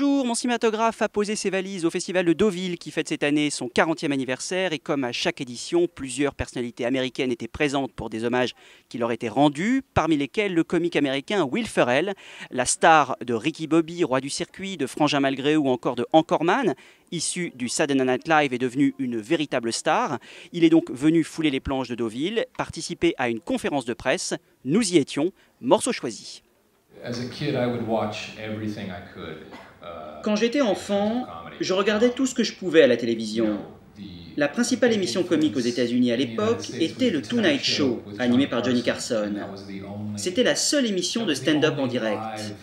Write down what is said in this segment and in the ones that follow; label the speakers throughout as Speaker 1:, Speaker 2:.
Speaker 1: Bonjour, mon cinématographe a posé ses valises au Festival de Deauville qui fête cette année son 40e anniversaire et comme à chaque édition, plusieurs personnalités américaines étaient présentes pour des hommages qui leur étaient rendus, parmi lesquels le comique américain Will Ferrell, la star de Ricky Bobby, Roi du circuit, de Frangin Malgré ou encore de Anchorman, issu du Saturday Night Live, est devenu une véritable star. Il est donc venu fouler les planches de Deauville, participer à une conférence de presse. Nous y étions, morceau choisi. Quand j'étais enfant, je regardais tout ce que je pouvais à la télévision. La principale émission comique aux États-Unis à l'époque était le Tonight Show, animé par Johnny Carson. C'était la seule émission de stand-up en direct.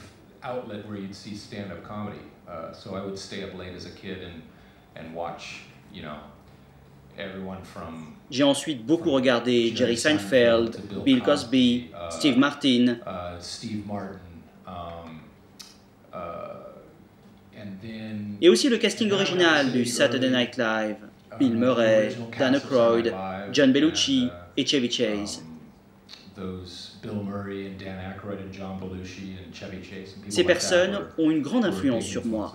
Speaker 1: J'ai ensuite beaucoup regardé Jerry Seinfeld, Bill Cosby, Steve Martin. Et aussi le casting original du Saturday Night Live, Bill Murray, Dan Aykroyd, John Belushi et Chevy Chase. Ces personnes ont une grande influence sur moi.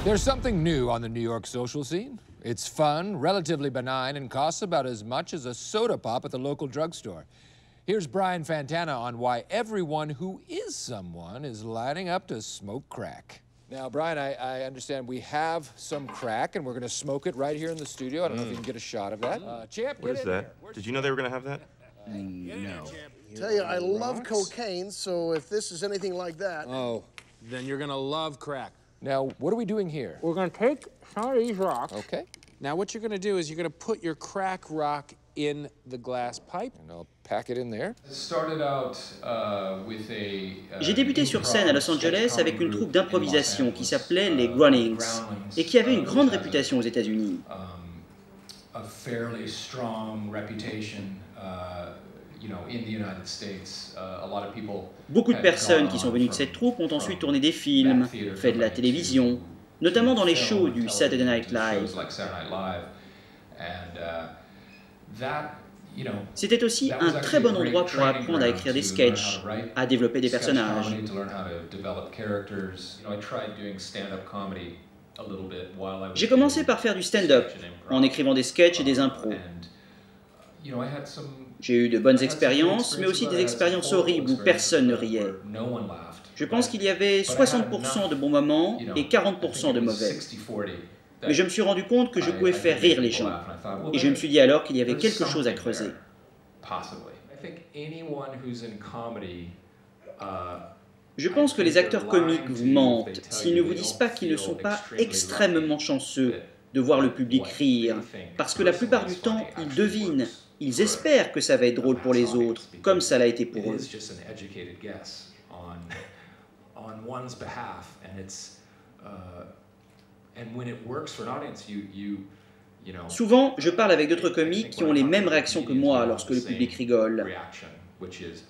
Speaker 2: There's something new on the New York social scene. It's fun, relatively benign, and costs about as much as a soda pop at the local drugstore. Here's Brian Fantana on why everyone who is someone is lining up to smoke crack. Now, Brian, I understand we have some crack, and we're going to smoke it right here in the studio. I don't know if you can get a shot of that. Champ,
Speaker 3: what is that? Did you know they were going to have that?
Speaker 4: No. Tell you, I love cocaine, so if this is anything like that...
Speaker 5: Oh, then you're going to love crack.
Speaker 2: Now, what are we doing here?
Speaker 5: We're going to take some of these rocks.
Speaker 2: Okay.
Speaker 5: Now, what you're going to do is you're going to put your crack rock in the glass pipe.
Speaker 2: And I'll pack it in there.
Speaker 1: J'ai débuté sur scène à Los Angeles avec une troupe d'improvisation qui s'appelait les Groenings et qui avait une grande réputation aux États-Unis. Beaucoup de personnes qui sont venues de cette troupe ont ensuite tourné des films, fait de la télévision, notamment dans les shows du Saturday Night Live. C'était aussi un très bon endroit pour apprendre à écrire des sketchs, à développer des personnages. J'ai commencé par faire du stand-up, en écrivant des sketchs et des impros. J'ai eu de bonnes expériences, mais aussi des expériences horribles où personne ne riait. Je pense qu'il y avait 60% de bons moments et 40% de mauvais. Mais je me suis rendu compte que je pouvais faire rire les gens. Et je me suis dit alors qu'il y avait quelque chose à creuser. Je pense que les acteurs comiques vous mentent s'ils ne vous disent pas qu'ils ne sont pas extrêmement chanceux de voir le public rire, parce que la plupart du temps, ils devinent, ils espèrent que ça va être drôle pour les autres, comme ça l'a été pour eux. Souvent, je parle avec d'autres comiques qui ont les mêmes réactions que moi lorsque le public rigole.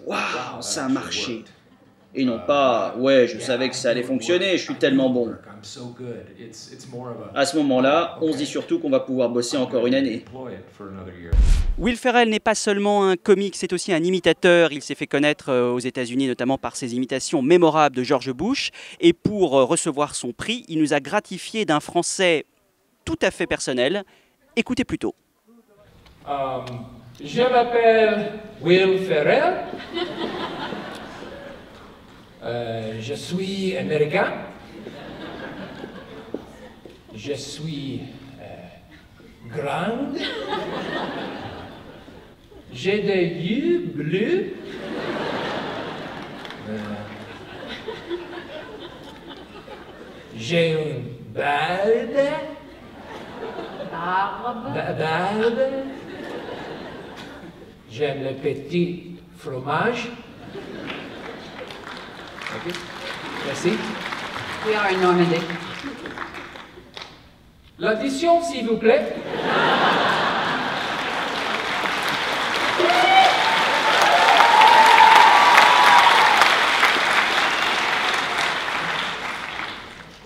Speaker 1: Waouh, ça a marché! Et non pas, ouais, je savais que ça allait fonctionner, je suis tellement bon. À ce moment-là, on se dit surtout qu'on va pouvoir bosser encore une année. Will Ferrell n'est pas seulement un comique, c'est aussi un imitateur. Il s'est fait connaître aux États-Unis notamment par ses imitations mémorables de George Bush. Et pour recevoir son prix, il nous a gratifié d'un français tout à fait personnel. Écoutez plutôt.
Speaker 6: Je m'appelle Will Ferrell. Je suis américain. Je suis grande. J'ai des yeux bleus. J'ai une barbe. Barbe. J'aime le petit fromage. Okay. Merci.
Speaker 7: We are in Normandy.
Speaker 6: L'addition, s'il vous plaît.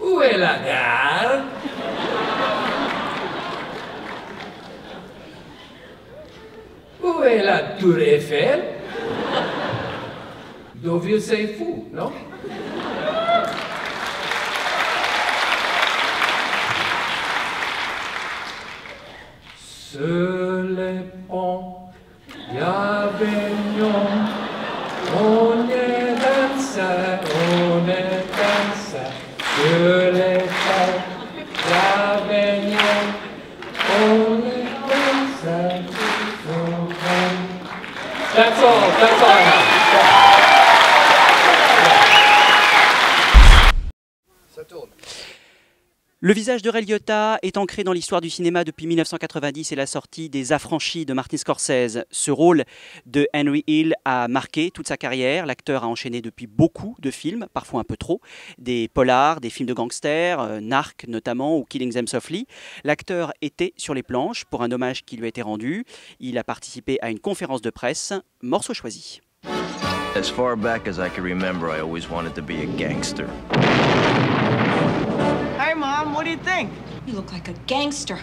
Speaker 6: Où est la gare? Où est la tour Eiffel? Deauville, c'est fou, non?
Speaker 1: Le visage de Ray Liotta est ancré dans l'histoire du cinéma depuis 1990 et la sortie des Affranchis de Martin Scorsese. Ce rôle de Henry Hill a marqué toute sa carrière. L'acteur a enchaîné depuis beaucoup de films, parfois un peu trop, des polars, des films de gangsters, Narc notamment ou Killing Them Softly. L'acteur était sur les planches pour un hommage qui lui a été rendu. Il a participé à une conférence de presse. Morceau choisi.
Speaker 8: As far back as I can remember, I always wanted to be a gangster.
Speaker 9: Hey, Mom, what do you think?
Speaker 10: You look like a gangster.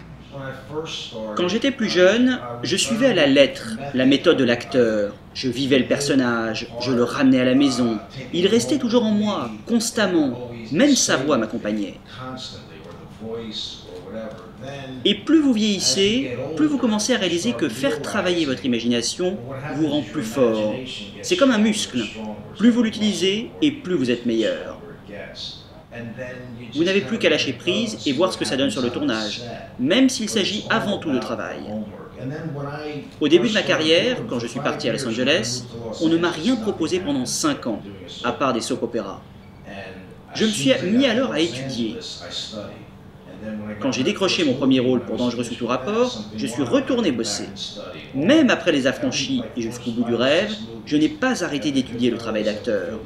Speaker 11: Quand j'étais plus jeune, je suivais à la lettre la méthode de l'acteur. Je vivais le personnage, je le ramenais à la maison. Il restait toujours en moi, constamment. Même sa voix m'accompagnait. Et plus vous vieillissez, plus vous commencez à réaliser que faire travailler votre imagination vous rend plus fort. C'est comme un muscle. Plus vous l'utilisez et plus vous êtes meilleur. Vous n'avez plus qu'à lâcher prise et voir ce que ça donne sur le tournage, même s'il s'agit avant tout de travail. Au début de ma carrière, quand je suis parti à Los Angeles, on ne m'a rien proposé pendant 5 ans, à part des soap-opéras. Je me suis mis alors à étudier. Quand j'ai décroché mon premier rôle pour Dangereux sous tout rapport, je suis retourné bosser. Même après Les Affranchis et jusqu'au bout du rêve, je n'ai pas arrêté d'étudier le travail d'acteur.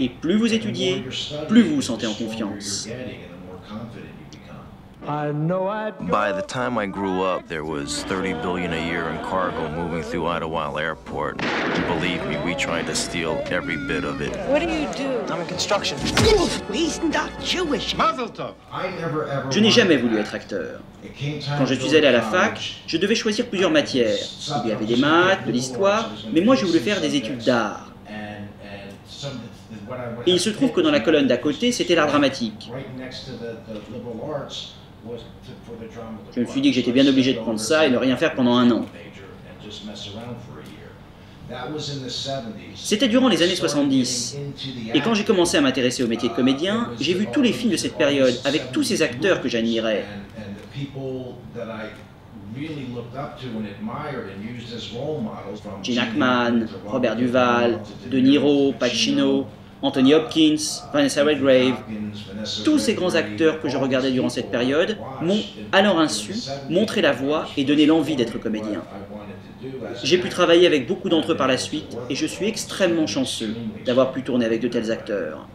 Speaker 11: Et plus vous étudiez, plus vous vous sentez en confiance.
Speaker 8: By the time I grew up, there was $30 billion a year in cargo moving through Idlewild Airport. And believe me, we tried to steal every bit of it.
Speaker 9: What do you do?
Speaker 8: I'm in construction.
Speaker 9: He's not Jewish.
Speaker 3: Mazel tov.
Speaker 11: Je n'ai jamais voulu être acteur. Quand je suis allé à la fac, je devais choisir plusieurs matières. Il y avait des maths, de l'histoire, mais moi je voulais faire des études d'art. Et il se trouve que dans la colonne d'à côté, c'était l'art dramatique. Je me suis dit que j'étais bien obligé de prendre ça et ne rien faire pendant 1 an. C'était durant les années 70. Et quand j'ai commencé à m'intéresser au métier de comédien, j'ai vu tous les films de cette période, avec tous ces acteurs que j'admirais. Gene Hackman, Robert Duvall, De Niro, Pacino, Anthony Hopkins, Vanessa Redgrave, tous ces grands acteurs que je regardais durant cette période m'ont, à leur insu, montré la voie et donné l'envie d'être comédien. J'ai pu travailler avec beaucoup d'entre eux par la suite et je suis extrêmement chanceux d'avoir pu tourner avec de tels acteurs.